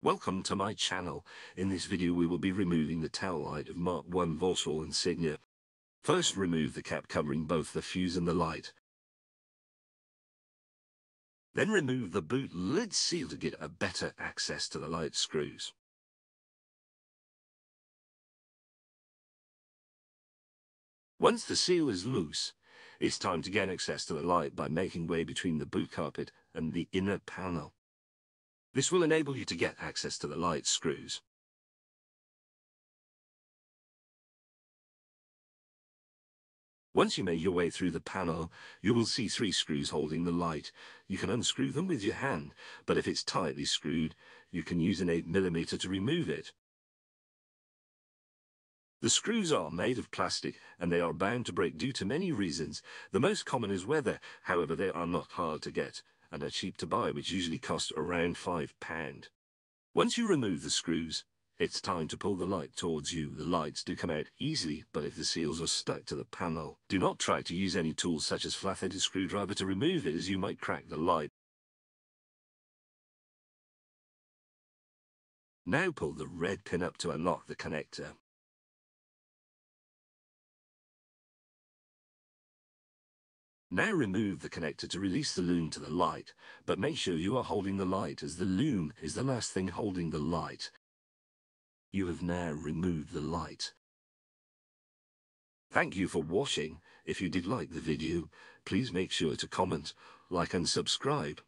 Welcome to my channel. In this video we will be removing the tail light of Mark 1 Vauxhall Insignia. First, remove the cap covering both the fuse and the light. Then remove the boot lid seal to get a better access to the light screws. Once the seal is loose, it's time to gain access to the light by making way between the boot carpet and the inner panel. This will enable you to get access to the light screws. Once you make your way through the panel, you will see 3 screws holding the light. You can unscrew them with your hand, but if it's tightly screwed, you can use an 8mm to remove it. The screws are made of plastic and they are bound to break due to many reasons. The most common is weather, however they are not hard to get and are cheap to buy, which usually cost around £5. Once you remove the screws, it's time to pull the light towards you. The lights do come out easily, but if the seals are stuck to the panel, do not try to use any tools such as flat-headed screwdriver to remove it, as you might crack the light. Now pull the red pin up to unlock the connector. Now remove the connector to release the loom to the light, but make sure you are holding the light, as the loom is the last thing holding the light. You have now removed the light. Thank you for watching. If you did like the video, please make sure to comment, like and subscribe.